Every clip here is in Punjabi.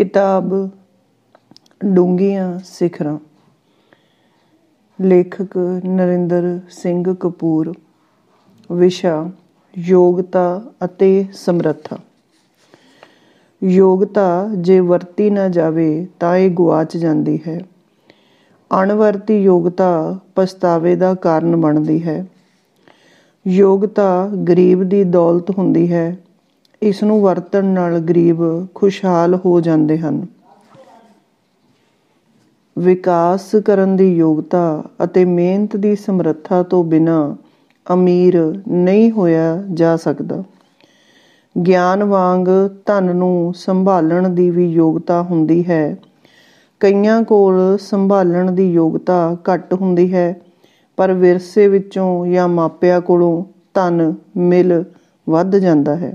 ਕਿਤਾਬ ਡੂੰਘੀਆਂ ਸਿਖਰਾਂ, ਲੇਖਕ ਨਰਿੰਦਰ ਸਿੰਘ ਕਪੂਰ। ਵਿਸ਼ਾ ਯੋਗਤਾ ਅਤੇ ਸਮਰੱਥਾ। ਯੋਗਤਾ ਜੇ ਵਰਤੀ ਨਾ ਜਾਵੇ ਤਾਂ ਇਹ ਗੁਆਚ ਜਾਂਦੀ ਹੈ। ਅਣਵਰਤੀ ਯੋਗਤਾ ਪਛਤਾਵੇ ਦਾ ਕਾਰਨ ਬਣਦੀ ਹੈ। ਯੋਗਤਾ ਗਰੀਬ ਦੀ ਦੌਲਤ ਹੁੰਦੀ ਹੈ। ਇਸ ਨੂੰ ਵਰਤਣ ਨਾਲ ਗਰੀਬ ਖੁਸ਼ਹਾਲ ਹੋ ਜਾਂਦੇ ਹਨ। ਵਿਕਾਸ ਕਰਨ ਦੀ ਯੋਗਤਾ ਅਤੇ ਮਿਹਨਤ ਦੀ ਸਮਰੱਥਾ ਤੋਂ ਬਿਨਾਂ ਅਮੀਰ ਨਹੀਂ ਹੋਇਆ ਜਾ ਸਕਦਾ। ਗਿਆਨ ਵਾਂਗ ਧਨ ਨੂੰ ਸੰਭਾਲਣ ਦੀ ਵੀ ਯੋਗਤਾ ਹੁੰਦੀ ਹੈ। ਕਈਆਂ ਕੋਲ ਸੰਭਾਲਣ ਦੀ ਯੋਗਤਾ ਘੱਟ ਹੁੰਦੀ ਹੈ, ਪਰ ਵਿਰਸੇ ਵਿੱਚੋਂ ਜਾਂ ਮਾਪਿਆਂ ਕੋਲੋਂ ਧਨ ਮਿਲ ਵੱਧ ਜਾਂਦਾ ਹੈ।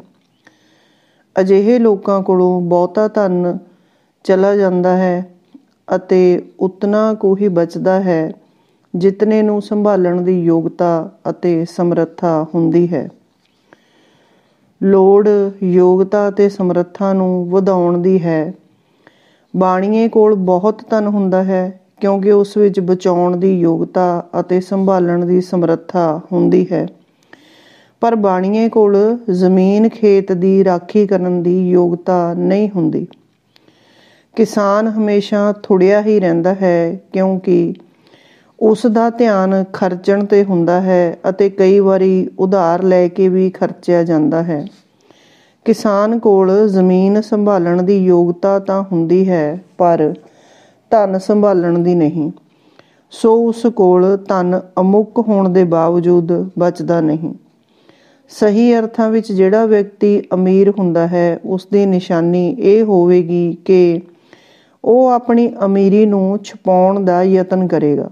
ਅਜਿਹੇ ਲੋਕਾਂ ਕੋਲੋਂ ਬਹੁਤਾ ਧਨ ਚਲਾ ਜਾਂਦਾ ਹੈ ਅਤੇ ਉਤਨਾ ਕੁ ਹੀ ਬਚਦਾ ਹੈ ਜਿਤਨੇ ਨੂੰ ਸੰਭਾਲਣ ਦੀ ਯੋਗਤਾ ਅਤੇ ਸਮਰੱਥਾ ਹੁੰਦੀ ਹੈ। ਲੋੜ ਯੋਗਤਾ ਅਤੇ ਸਮਰੱਥਾ ਨੂੰ ਵਧਾਉਣ ਦੀ ਹੈ। ਬਾਣੀਏ ਕੋਲ ਬਹੁਤ ਧਨ ਹੁੰਦਾ ਹੈ ਕਿਉਂਕਿ ਉਸ ਵਿੱਚ ਬਚਾਉਣ ਦੀ ਯੋਗਤਾ ਅਤੇ ਸੰਭਾਲਣ ਦੀ ਸਮਰੱਥਾ ਹੁੰਦੀ ਹੈ, ਪਰ ਬਾਣੀਏ ਕੋਲ ਜ਼ਮੀਨ ਖੇਤ ਦੀ ਰਾਖੀ ਕਰਨ ਦੀ ਯੋਗਤਾ ਨਹੀਂ ਹੁੰਦੀ। ਕਿਸਾਨ ਹਮੇਸ਼ਾ ਥੁੜਿਆ ਹੀ ਰਹਿੰਦਾ ਹੈ ਕਿਉਂਕਿ ਉਸ ਦਾ ਧਿਆਨ ਖਰਚਣ 'ਤੇ ਹੁੰਦਾ ਹੈ ਅਤੇ ਕਈ ਵਾਰੀ ਉਧਾਰ ਲੈ ਕੇ ਵੀ ਖਰਚਿਆ ਜਾਂਦਾ ਹੈ। ਕਿਸਾਨ ਕੋਲ ਜ਼ਮੀਨ ਸੰਭਾਲਣ ਦੀ ਯੋਗਤਾ ਤਾਂ ਹੁੰਦੀ ਹੈ, ਪਰ ਧਨ ਸੰਭਾਲਣ ਦੀ ਨਹੀਂ, ਸੋ ਉਸ ਕੋਲ ਧਨ ਅਮੁੱਕ ਹੋਣ ਦੇ ਬਾਵਜੂਦ ਬਚਦਾ ਨਹੀਂ। ਸਹੀ ਅਰਥਾਂ ਵਿੱਚ ਜਿਹੜਾ ਵਿਅਕਤੀ ਅਮੀਰ ਹੁੰਦਾ ਹੈ, ਉਸ ਦੀ ਨਿਸ਼ਾਨੀ ਇਹ ਹੋਵੇਗੀ ਕਿ ਉਹ ਆਪਣੀ ਅਮੀਰੀ ਨੂੰ ਛੁਪਾਉਣ ਦਾ ਯਤਨ ਕਰੇਗਾ,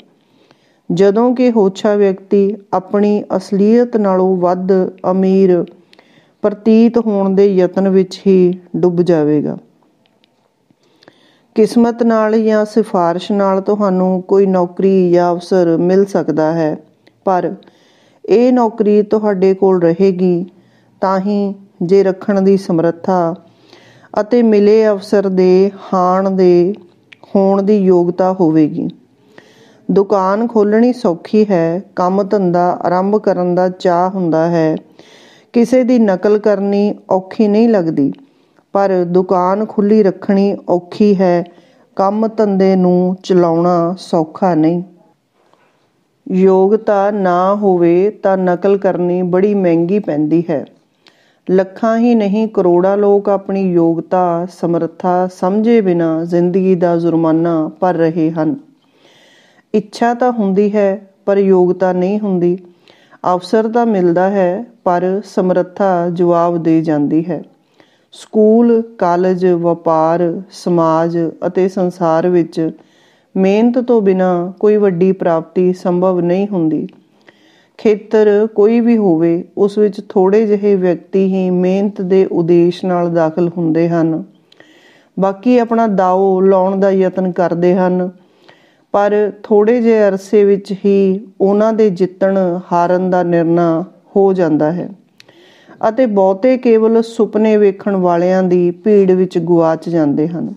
ਜਦੋਂ ਕਿ ਹੋਛਾ ਵਿਅਕਤੀ ਆਪਣੀ ਅਸਲੀਅਤ ਨਾਲੋਂ ਵੱਧ ਅਮੀਰ ਪ੍ਰਤੀਤ ਹੋਣ ਦੇ ਯਤਨ ਵਿੱਚ ਹੀ ਡੁੱਬ ਜਾਵੇਗਾ। ਕਿਸਮਤ ਨਾਲ ਜਾਂ ਸਿਫਾਰਿਸ਼ ਨਾਲ ਤੁਹਾਨੂੰ ਕੋਈ ਨੌਕਰੀ ਜਾਂ ਅਵਸਰ ਮਿਲ ਸਕਦਾ ਹੈ, ਪਰ ਇਹ ਨੌਕਰੀ ਤੁਹਾਡੇ ਕੋਲ ਰਹੇਗੀ ਤਾਂ ਹੀ ਜੇ ਰੱਖਣ ਦੀ ਸਮਰੱਥਾ ਅਤੇ ਮਿਲੇ ਅਵਸਰ ਦੇ ਹਾਣ ਦੇ ਹੋਣ ਦੀ ਯੋਗਤਾ ਹੋਵੇਗੀ। ਦੁਕਾਨ ਖੋਲ੍ਹਣੀ ਸੌਖੀ ਹੈ, ਕੰਮ ਧੰਦਾ ਆਰੰਭ ਕਰਨ ਦਾ ਚਾਅ ਹੁੰਦਾ ਹੈ। ਕਿਸੇ ਦੀ ਨਕਲ ਕਰਨੀ ਔਖੀ ਨਹੀਂ ਲੱਗਦੀ, ਪਰ ਦੁਕਾਨ ਖੁੱਲ੍ਹੀ ਰੱਖਣੀ ਔਖੀ ਹੈ। ਕੰਮ ਧੰਦੇ ਨੂੰ ਚਲਾਉਣਾ ਸੌਖਾ ਨਹੀਂ। ਯੋਗਤਾ ਨਾ ਹੋਵੇ ਤਾਂ ਨਕਲ ਕਰਨੀ ਬੜੀ ਮਹਿੰਗੀ ਪੈਂਦੀ ਹੈ। ਲੱਖਾਂ ਹੀ ਨਹੀਂ ਕਰੋੜਾਂ ਲੋਕ ਆਪਣੀ ਯੋਗਤਾ ਸਮਰੱਥਾ ਸਮਝੇ ਬਿਨਾਂ ਜ਼ਿੰਦਗੀ ਦਾ ਜੁਰਮਾਨਾ ਭਰ ਰਹੇ ਹਨ। ਇੱਛਾ ਤਾਂ ਹੁੰਦੀ ਹੈ ਪਰ ਯੋਗਤਾ ਨਹੀਂ ਹੁੰਦੀ। ਅਵਸਰ ਤਾਂ ਮਿਲਦਾ ਹੈ ਪਰ ਸਮਰੱਥਾ ਜਵਾਬ ਦੇ ਜਾਂਦੀ ਹੈ। ਸਕੂਲ, ਕਾਲਜ, ਵਪਾਰ, ਸਮਾਜ ਅਤੇ ਸੰਸਾਰ ਵਿੱਚ ਮਿਹਨਤ ਤੋਂ ਬਿਨਾਂ ਕੋਈ ਵੱਡੀ ਪ੍ਰਾਪਤੀ ਸੰਭਵ ਨਹੀਂ ਹੁੰਦੀ। ਖੇਤਰ ਕੋਈ ਵੀ ਹੋਵੇ, ਉਸ ਵਿੱਚ ਥੋੜ੍ਹੇ ਜਿਹੇ ਵਿਅਕਤੀ ਹੀ ਮਿਹਨਤ ਦੇ ਉਦੇਸ਼ ਨਾਲ ਦਾਖਲ ਹੁੰਦੇ ਹਨ। ਬਾਕੀ ਆਪਣਾ ਦਾਅਓ ਲਾਉਣ ਦਾ ਯਤਨ ਕਰਦੇ ਹਨ, ਪਰ ਥੋੜ੍ਹੇ ਜਿਹੇ ਅਰਸੇ ਵਿੱਚ ਹੀ ਉਹਨਾਂ ਦੇ ਜਿੱਤਣ ਹਾਰਨ ਦਾ ਨਿਰਣਾ ਹੋ ਜਾਂਦਾ ਹੈ ਅਤੇ ਬਹੁਤੇ ਕੇਵਲ ਸੁਪਨੇ ਵੇਖਣ ਵਾਲਿਆਂ ਦੀ ਭੀੜ ਵਿੱਚ ਗੁਆਚ ਜਾਂਦੇ ਹਨ।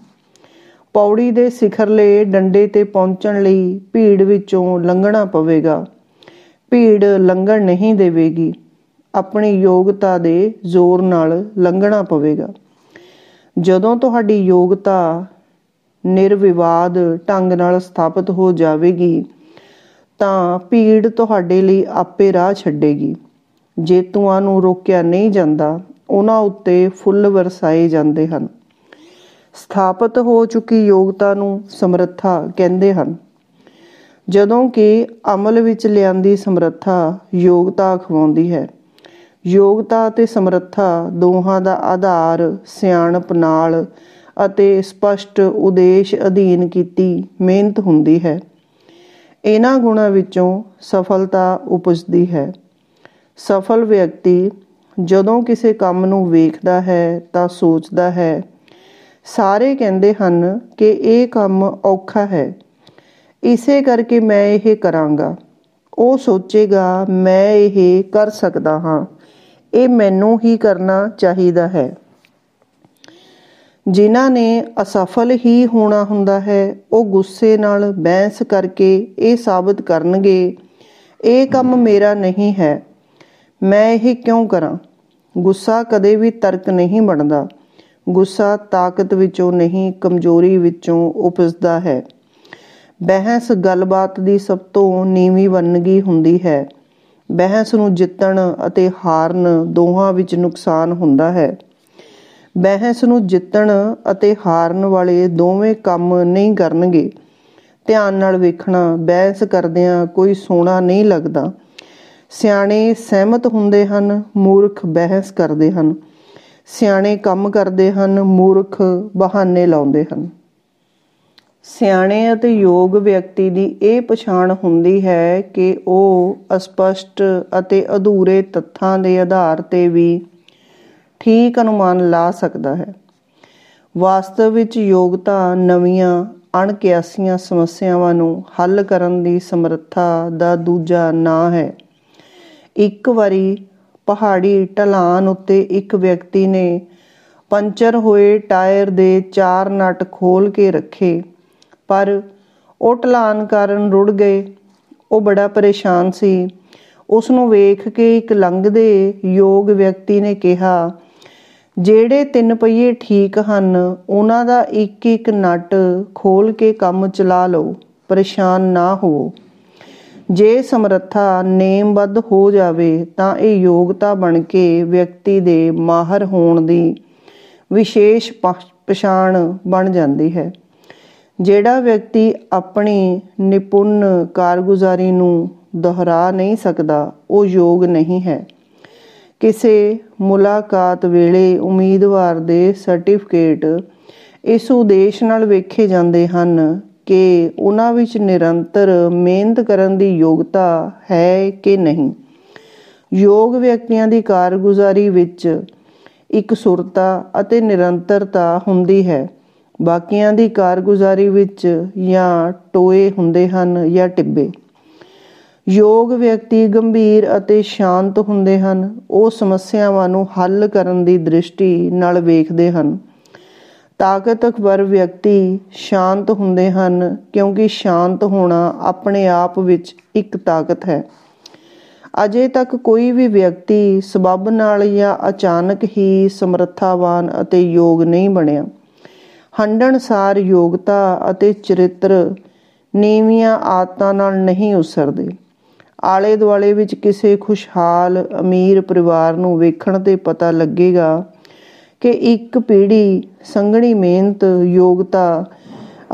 ਪੌੜੀ ਦੇ ਸਿਖਰਲੇ ਡੰਡੇ 'ਤੇ ਪਹੁੰਚਣ ਲਈ ਭੀੜ ਵਿੱਚੋਂ ਲੰਘਣਾ ਪਵੇਗਾ। ਭੀੜ ਲੰਘਣ ਨਹੀਂ ਦੇਵੇਗੀ, ਆਪਣੀ ਯੋਗਤਾ ਦੇ ਜ਼ੋਰ ਨਾਲ ਲੰਘਣਾ ਪਵੇਗਾ। ਜਦੋਂ ਤੁਹਾਡੀ ਯੋਗਤਾ ਨਿਰਵਿਵਾਦ ਢੰਗ ਨਾਲ ਸਥਾਪਿਤ ਹੋ ਜਾਵੇਗੀ ਤਾਂ ਭੀੜ ਤੁਹਾਡੇ ਲਈ ਆਪੇ ਰਾਹ ਛੱਡੇਗੀ। ਜੇਤੂਆਂ ਨੂੰ ਰੋਕਿਆ ਨਹੀਂ ਜਾਂਦਾ, ਉਹਨਾਂ ਉੱਤੇ ਫੁੱਲ ਵਰਸਾਏ ਜਾਂਦੇ ਹਨ। ਸਥਾਪਿਤ ਹੋ ਚੁੱਕੀ ਯੋਗਤਾ ਨੂੰ ਸਮਰੱਥਾ ਕਹਿੰਦੇ ਹਨ, ਜਦੋਂ ਕਿ ਅਮਲ ਵਿੱਚ ਲਿਆਂਦੀ ਸਮਰੱਥਾ ਯੋਗਤਾ ਅਖਵਾਉਂਦੀ ਹੈ। ਯੋਗਤਾ ਅਤੇ ਸਮਰੱਥਾ ਦੋਹਾਂ ਦਾ ਆਧਾਰ ਸਿਆਣਪ ਨਾਲ ਅਤੇ ਸਪਸ਼ਟ ਉਦੇਸ਼ ਅਧੀਨ ਕੀਤੀ ਮਿਹਨਤ ਹੁੰਦੀ ਹੈ। ਇਹਨਾਂ ਗੁਣਾਂ ਵਿੱਚੋਂ ਸਫਲਤਾ ਉਪਜਦੀ ਹੈ। ਸਫਲ ਵਿਅਕਤੀ ਜਦੋਂ ਕਿਸੇ ਕੰਮ ਨੂੰ ਵੇਖਦਾ ਹੈ ਤਾਂ ਸੋਚਦਾ ਹੈ, ਸਾਰੇ ਕਹਿੰਦੇ ਹਨ ਕਿ ਇਹ ਕੰਮ ਔਖਾ ਹੈ, ਇਸੇ ਕਰਕੇ ਮੈਂ ਇਹ ਕਰਾਂਗਾ। ਉਹ ਸੋਚੇਗਾ, ਮੈਂ ਇਹ ਕਰ ਸਕਦਾ ਹਾਂ, ਇਹ ਮੈਨੂੰ ਹੀ ਕਰਨਾ ਚਾਹੀਦਾ ਹੈ। ਜਿਨ੍ਹਾਂ ਨੇ ਅਸਫਲ ਹੀ ਹੋਣਾ ਹੁੰਦਾ ਹੈ, ਉਹ ਗੁੱਸੇ ਨਾਲ ਬਹਿਸ ਕਰਕੇ ਇਹ ਸਾਬਤ ਕਰਨਗੇ, ਇਹ ਕੰਮ ਮੇਰਾ ਨਹੀਂ ਹੈ, ਮੈਂ ਇਹ ਕਿਉਂ ਕਰਾਂ। ਗੁੱਸਾ ਕਦੇ ਵੀ ਤਰਕ ਨਹੀਂ ਬਣਦਾ। ਗੁੱਸਾ ਤਾਕਤ ਵਿੱਚੋਂ ਨਹੀਂ, ਕਮਜ਼ੋਰੀ ਵਿੱਚੋਂ ਉਪਜਦਾ ਹੈ। ਬਹਿਸ ਗੱਲਬਾਤ ਦੀ ਸਭ ਤੋਂ ਨੀਵੀਂ ਵੰਨਗੀ ਹੁੰਦੀ ਹੈ। ਬਹਿਸ ਨੂੰ ਜਿੱਤਣ ਅਤੇ ਹਾਰਨ ਦੋਹਾਂ ਵਿੱਚ ਨੁਕਸਾਨ ਹੁੰਦਾ ਹੈ। ਬਹਿਸ ਨੂੰ ਜਿੱਤਣ ਅਤੇ ਹਾਰਨ ਵਾਲੇ ਦੋਵੇਂ ਕੰਮ ਨਹੀਂ ਕਰਨਗੇ। ਧਿਆਨ ਨਾਲ ਵੇਖਣਾ, ਬਹਿਸ ਕਰਦਿਆਂ ਕੋਈ ਸੋਹਣਾ ਨਹੀਂ ਲੱਗਦਾ। ਸਿਆਣੇ ਸਹਿਮਤ ਹੁੰਦੇ ਹਨ, ਮੂਰਖ ਬਹਿਸ ਕਰਦੇ ਹਨ। ਸਿਆਣੇ ਕੰਮ ਕਰਦੇ ਹਨ, ਮੂਰਖ ਬਹਾਨੇ ਲਾਉਂਦੇ ਹਨ। ਸਿਆਣੇ ਅਤੇ ਯੋਗ ਵਿਅਕਤੀ ਦੀ ਇਹ ਪਛਾਣ ਹੁੰਦੀ ਹੈ ਕਿ ਉਹ ਅਸਪਸ਼ਟ ਅਤੇ ਅਧੂਰੇ ਤੱਥਾਂ ਦੇ ਆਧਾਰ 'ਤੇ ਵੀ ਠੀਕ ਅਨੁਮਾਨ ਲਾ ਸਕਦਾ ਹੈ। ਵਾਸਤਵ ਵਿੱਚ ਯੋਗਤਾ ਨਵੀਆਂ ਅਣਕਿਆਸੀਆਂ ਸਮੱਸਿਆਵਾਂ ਨੂੰ ਹੱਲ ਕਰਨ ਦੀ ਸਮਰੱਥਾ ਦਾ ਦੂਜਾ ਨਾਂ ਹੈ। ਇੱਕ ਵਾਰੀ ਪਹਾੜੀ ਢਲਾਨ ਉੱਤੇ ਇੱਕ ਵਿਅਕਤੀ ਨੇ ਪੰਚਰ ਹੋਏ ਟਾਇਰ ਦੇ 4 ਨਟ ਖੋਲ੍ਹ ਕੇ ਰੱਖੇ, ਪਰ ਉਹ ਢਲਾਨ ਕਾਰਨ ਰੁੜ ਗਏ। ਉਹ ਬੜਾ ਪਰੇਸ਼ਾਨ ਸੀ। ਉਸ ਨੂੰ ਵੇਖ ਕੇ ਇੱਕ ਲੰਘਦੇ ਯੋਗ ਵਿਅਕਤੀ ਨੇ ਕਿਹਾ, ਜਿਹੜੇ 3 ਪਹੀਏ ਠੀਕ ਹਨ, ਉਹਨਾਂ ਦਾ ਇੱਕ ਇੱਕ ਨਟ ਖੋਲ੍ਹ ਕੇ ਕੰਮ ਚਲਾ ਲਓ, ਪਰੇਸ਼ਾਨ ਨਾ ਹੋਵੋ। ਜੇ ਸਮਰੱਥਾ ਨੇਮਬੱਧ ਹੋ ਜਾਵੇ ਤਾਂ ਇਹ ਯੋਗਤਾ ਬਣ ਕੇ ਵਿਅਕਤੀ ਦੇ ਮਾਹਰ ਹੋਣ ਦੀ ਵਿਸ਼ੇਸ਼ ਪਛਾਣ ਬਣ ਜਾਂਦੀ ਹੈ। ਜਿਹੜਾ ਵਿਅਕਤੀ ਆਪਣੀ ਨਿਪੁੰਨ ਕਾਰਗੁਜ਼ਾਰੀ ਨੂੰ ਦੁਹਰਾ ਨਹੀਂ ਸਕਦਾ, ਉਹ ਯੋਗ ਨਹੀਂ ਹੈ। ਕਿਸੇ ਮੁਲਾਕਾਤ ਵੇਲੇ ਉਮੀਦਵਾਰ ਦੇ ਸਰਟੀਫਿਕੇਟ ਇਸ ਉਦੇਸ਼ ਨਾਲ ਵੇਖੇ ਜਾਂਦੇ ਹਨ ਕਿ ਉਹਨਾਂ ਵਿੱਚ ਨਿਰੰਤਰ ਮਿਹਨਤ ਕਰਨ ਦੀ ਯੋਗਤਾ ਹੈ ਕਿ ਨਹੀਂ। ਯੋਗ ਵਿਅਕਤੀਆਂ ਦੀ ਕਾਰਗੁਜ਼ਾਰੀ ਵਿੱਚ ਇਕਸੁਰਤਾ ਅਤੇ ਨਿਰੰਤਰਤਾ ਹੁੰਦੀ ਹੈ। ਬਾਕੀਆਂ ਦੀ ਕਾਰਗੁਜ਼ਾਰੀ ਵਿੱਚ ਜਾਂ ਟੋਏ ਹੁੰਦੇ ਹਨ ਜਾਂ ਟਿੱਬੇ। ਯੋਗ ਵਿਅਕਤੀ ਗੰਭੀਰ ਅਤੇ ਸ਼ਾਂਤ ਹੁੰਦੇ ਹਨ। ਉਹ ਸਮੱਸਿਆਵਾਂ ਨੂੰ ਹੱਲ ਕਰਨ ਦੀ ਦ੍ਰਿਸ਼ਟੀ ਨਾਲ ਵੇਖਦੇ ਹਨ। ਤਾਕਤਵਰ ਵਿਅਕਤੀ ਸ਼ਾਂਤ ਹੁੰਦੇ ਹਨ, ਕਿਉਂਕਿ ਸ਼ਾਂਤ ਹੋਣਾ ਆਪਣੇ ਆਪ ਵਿੱਚ ਇੱਕ ਤਾਕਤ ਹੈ। ਅਜੇ ਤੱਕ ਕੋਈ ਵੀ ਵਿਅਕਤੀ ਸਬੱਬ ਨਾਲ ਜਾਂ ਅਚਾਨਕ ਹੀ ਸਮਰੱਥਾਵਾਨ ਅਤੇ ਯੋਗ ਨਹੀਂ ਬਣਿਆ। ਹੰਢਣਸਾਰ ਯੋਗਤਾ ਅਤੇ ਚਰਿੱਤਰ ਨੀਵੀਆਂ ਆਦਤਾਂ ਨਾਲ ਨਹੀਂ ਉਸਰਦੇ। ਆਲੇ ਦੁਆਲੇ ਵਿੱਚ ਕਿਸੇ ਖੁਸ਼ਹਾਲ ਅਮੀਰ ਪਰਿਵਾਰ ਨੂੰ ਵੇਖਣ 'ਤੇ ਪਤਾ ਲੱਗੇਗਾ ਕਿ ਇੱਕ ਪੀੜ੍ਹੀ ਸੰਘਣੀ ਮਿਹਨਤ, ਯੋਗਤਾ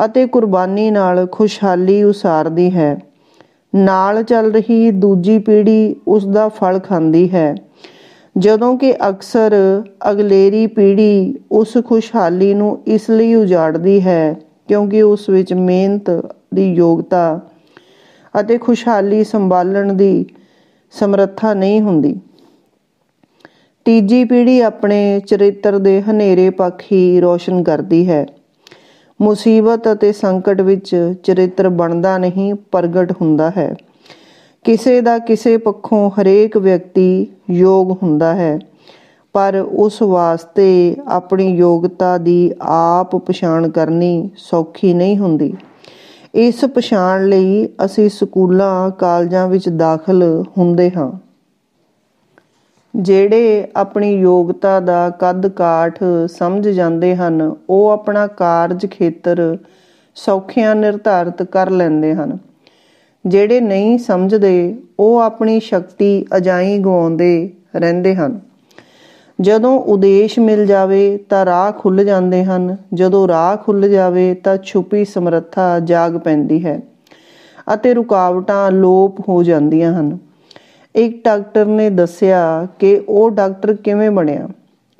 ਅਤੇ ਕੁਰਬਾਨੀ ਨਾਲ ਖੁਸ਼ਹਾਲੀ ਉਸਾਰਦੀ ਹੈ। ਨਾਲ ਚੱਲ ਰਹੀ ਦੂਜੀ ਪੀੜ੍ਹੀ ਉਸ ਦਾ ਫਲ ਖਾਂਦੀ ਹੈ, ਜਦੋਂ ਕਿ ਅਕਸਰ ਅਗਲੇਰੀ ਪੀੜ੍ਹੀ ਉਸ ਖੁਸ਼ਹਾਲੀ ਨੂੰ ਇਸ ਲਈ ਉਜਾੜਦੀ ਹੈ ਕਿਉਂਕਿ ਉਸ ਵਿੱਚ ਮਿਹਨਤ ਦੀ ਯੋਗਤਾ ਅਤੇ ਖੁਸ਼ਹਾਲੀ ਸੰਭਾਲਣ ਦੀ ਸਮਰੱਥਾ ਨਹੀਂ ਹੁੰਦੀ। ਤੀਜੀ ਪੀੜ੍ਹੀ ਆਪਣੇ ਚਰਿੱਤਰ ਦੇ ਹਨੇਰੇ ਪੱਖ ਹੀ ਰੋਸ਼ਨ ਕਰਦੀ ਹੈ। ਮੁਸੀਬਤ ਅਤੇ ਸੰਕਟ ਵਿੱਚ ਚਰਿੱਤਰ ਬਣਦਾ ਨਹੀਂ, ਪ੍ਰਗਟ ਹੁੰਦਾ ਹੈ। ਕਿਸੇ ਦਾ ਕਿਸੇ ਪੱਖੋਂ ਹਰੇਕ ਵਿਅਕਤੀ ਯੋਗ ਹੁੰਦਾ ਹੈ, ਪਰ ਉਸ ਵਾਸਤੇ ਆਪਣੀ ਯੋਗਤਾ ਦੀ ਆਪ ਪਛਾਣ ਕਰਨੀ ਸੌਖੀ ਨਹੀਂ ਹੁੰਦੀ। ਇਸ ਪਛਾਣ ਲਈ ਅਸੀਂ ਸਕੂਲਾਂ, ਕਾਲਜਾਂ ਵਿੱਚ ਦਾਖਲ ਹੁੰਦੇ ਹਾਂ। ਜਿਹੜੇ ਆਪਣੀ ਯੋਗਤਾ ਦਾ ਕੱਦ ਕਾਠ ਸਮਝ ਜਾਂਦੇ ਹਨ, ਉਹ ਆਪਣਾ ਕਾਰਜ ਖੇਤਰ ਸੌਖਿਆਂ ਨਿਰਧਾਰਿਤ ਕਰ ਲੈਂਦੇ ਹਨ। ਜਿਹੜੇ ਨਹੀਂ ਸਮਝਦੇ, ਉਹ ਆਪਣੀ ਸ਼ਕਤੀ ਅਜਾਈਂ ਗਵਾਉਂਦੇ ਰਹਿੰਦੇ ਹਨ। ਜਦੋਂ ਉਦੇਸ਼ ਮਿਲ ਜਾਵੇ ਤਾਂ ਰਾਹ ਖੁੱਲ੍ਹ ਜਾਂਦੇ ਹਨ। ਜਦੋਂ ਰਾਹ ਖੁੱਲ੍ਹ ਜਾਵੇ ਤਾਂ ਛੁਪੀ ਸਮਰੱਥਾ ਜਾਗ ਪੈਂਦੀ ਹੈ ਅਤੇ ਰੁਕਾਵਟਾਂ ਲੋਪ ਹੋ ਜਾਂਦੀਆਂ ਹਨ। ਇੱਕ ਡਾਕਟਰ ਨੇ ਦੱਸਿਆ ਕਿ ਉਹ ਡਾਕਟਰ ਕਿਵੇਂ ਬਣਿਆ।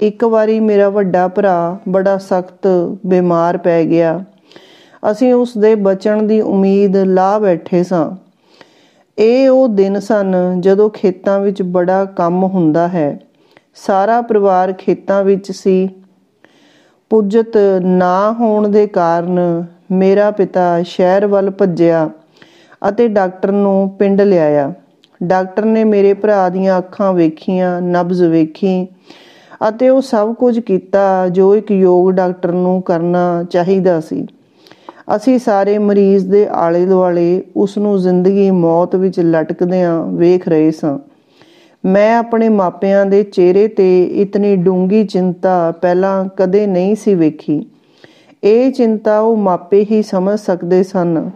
ਇੱਕ ਵਾਰੀ ਮੇਰਾ ਵੱਡਾ ਭਰਾ ਬੜਾ ਸਖਤ ਬਿਮਾਰ ਪੈ ਗਿਆ। ਅਸੀਂ ਉਸ ਦੇ ਬਚਣ ਦੀ ਉਮੀਦ ਲਾ ਬੈਠੇ ਸਾਂ। ਇਹ ਉਹ ਦਿਨ ਸਨ ਜਦੋਂ ਖੇਤਾਂ ਵਿੱਚ ਬੜਾ ਕੰਮ ਹੁੰਦਾ ਹੈ। ਸਾਰਾ ਪਰਿਵਾਰ ਖੇਤਾਂ ਵਿੱਚ ਸੀ। ਪੁੱਜਤ ਨਾ ਹੋਣ ਦੇ ਕਾਰਨ ਮੇਰਾ ਪਿਤਾ ਸ਼ਹਿਰ ਵੱਲ ਭੱਜਿਆ ਅਤੇ ਡਾਕਟਰ ਨੂੰ ਪਿੰਡ ਲਿਆਇਆ। ਡਾਕਟਰ ਨੇ ਮੇਰੇ ਭਰਾ ਦੀਆਂ ਅੱਖਾਂ ਵੇਖੀਆਂ, ਨਬਜ਼ ਵੇਖੀ ਅਤੇ ਉਹ ਸਭ ਕੁਝ ਕੀਤਾ ਜੋ ਇੱਕ ਯੋਗ ਡਾਕਟਰ ਨੂੰ ਕਰਨਾ ਚਾਹੀਦਾ ਸੀ। ਅਸੀਂ ਸਾਰੇ ਮਰੀਜ਼ ਦੇ ਆਲੇ ਦੁਆਲੇ ਉਸ ਨੂੰ ਜ਼ਿੰਦਗੀ ਮੌਤ ਵਿੱਚ ਲਟਕਦਿਆਂ ਵੇਖ ਰਹੇ ਸਾਂ। ਮੈਂ ਆਪਣੇ ਮਾਪਿਆਂ ਦੇ ਚਿਹਰੇ 'ਤੇ ਇਤਨੀ ਡੂੰਘੀ ਚਿੰਤਾ ਪਹਿਲਾਂ ਕਦੇ ਨਹੀਂ ਸੀ ਵੇਖੀ। ਇਹ ਚਿੰਤਾ ਉਹ ਮਾਪੇ ਹੀ ਸਮਝ ਸਕਦੇ ਸਨ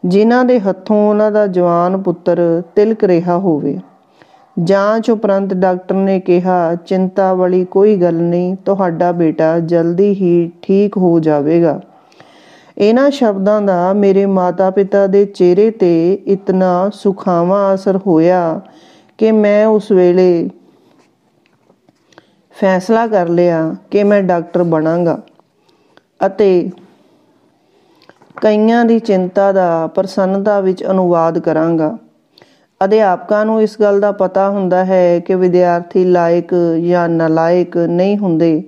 ਜਿਨ੍ਹਾਂ ਦੇ ਹੱਥੋਂ ਉਹਨਾਂ ਦਾ ਜਵਾਨ ਪੁੱਤਰ ਤਿਲਕ ਰਿਹਾ ਹੋਵੇ। ਜਾਂਚ ਉਪਰੰਤ ਡਾਕਟਰ ਨੇ ਕਿਹਾ, ਚਿੰਤਾ ਵਾਲੀ ਕੋਈ ਗੱਲ ਨਹੀਂ, ਤੁਹਾਡਾ ਬੇਟਾ ਜਲਦੀ ਹੀ ਠੀਕ ਹੋ ਜਾਵੇਗਾ। ਇਹਨਾਂ ਸ਼ਬਦਾਂ ਦਾ ਮੇਰੇ ਮਾਤਾ ਪਿਤਾ ਦੇ ਚਿਹਰੇ 'ਤੇ ਇਤਨਾ ਸੁਖਾਵਾਂ ਅਸਰ ਹੋਇਆ ਕਿ ਮੈਂ ਉਸ ਵੇਲੇ ਫੈਸਲਾ ਕਰ ਲਿਆ ਕਿ ਮੈਂ ਡਾਕਟਰ ਬਣਾਂਗਾ ਅਤੇ ਕਈਆਂ ਦੀ ਚਿੰਤਾ ਦਾ ਪ੍ਰਸੰਨਤਾ ਵਿੱਚ ਅਨੁਵਾਦ ਕਰਾਂਗਾ। ਅਧਿਆਪਕਾਂ ਨੂੰ ਇਸ ਗੱਲ ਦਾ ਪਤਾ ਹੁੰਦਾ ਹੈ ਕਿ ਵਿਦਿਆਰਥੀ ਲਾਇਕ ਜਾਂ ਨਾਲਾਇਕ ਨਹੀਂ ਹੁੰਦੇ।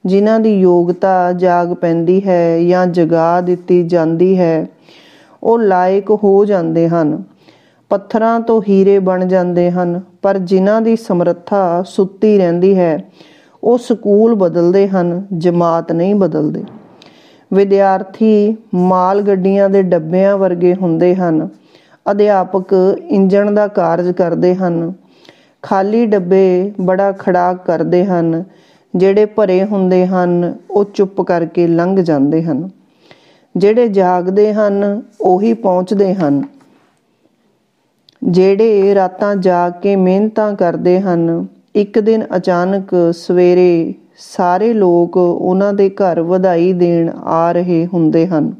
ਜਿਨ੍ਹਾਂ ਦੀ ਯੋਗਤਾ ਜਾਗ ਪੈਂਦੀ ਹੈ ਜਾਂ ਜਗਾ ਦਿੱਤੀ ਜਾਂਦੀ ਹੈ ਉਹ ਲਾਇਕ ਹੋ ਜਾਂਦੇ ਹਨ, ਪੱਥਰਾਂ ਤੋਂ ਹੀਰੇ ਬਣ ਜਾਂਦੇ ਹਨ। ਪਰ ਜਿਨ੍ਹਾਂ ਦੀ ਸਮਰੱਥਾ ਸੁੱਤੀ ਰਹਿੰਦੀ ਹੈ ਉਹ ਸਕੂਲ ਬਦਲਦੇ ਹਨ, ਜਮਾਤ ਨਹੀਂ ਬਦਲਦੇ। ਵਿਦਿਆਰਥੀ ਮਾਲ ਗੱਡੀਆਂ ਦੇ ਡੱਬਿਆਂ ਵਰਗੇ ਹੁੰਦੇ ਹਨ, ਅਧਿਆਪਕ ਇੰਜਣ ਦਾ ਕਾਰਜ ਕਰਦੇ ਹਨ। ਖਾਲੀ ਡੱਬੇ ਬੜਾ ਖੜਾਕ ਕਰਦੇ ਹਨ, ਜਿਹੜੇ ਭਰੇ ਹੁੰਦੇ ਹਨ ਉਹ ਚੁੱਪ ਕਰਕੇ ਲੰਘ ਜਾਂਦੇ ਹਨ। ਜਿਹੜੇ ਜਾਗਦੇ ਹਨ ਉਹੀ ਪਹੁੰਚਦੇ ਹਨ। ਜਿਹੜੇ ਰਾਤਾਂ ਜਾਗ ਕੇ ਮਿਹਨਤਾਂ ਕਰਦੇ ਹਨ, ਇੱਕ ਦਿਨ ਅਚਾਨਕ ਸਵੇਰੇ ਸਾਰੇ ਲੋਕ ਉਹਨਾਂ ਦੇ ਘਰ ਵਧਾਈ ਦੇਣ ਆ ਰਹੇ ਹੁੰਦੇ ਹਨ।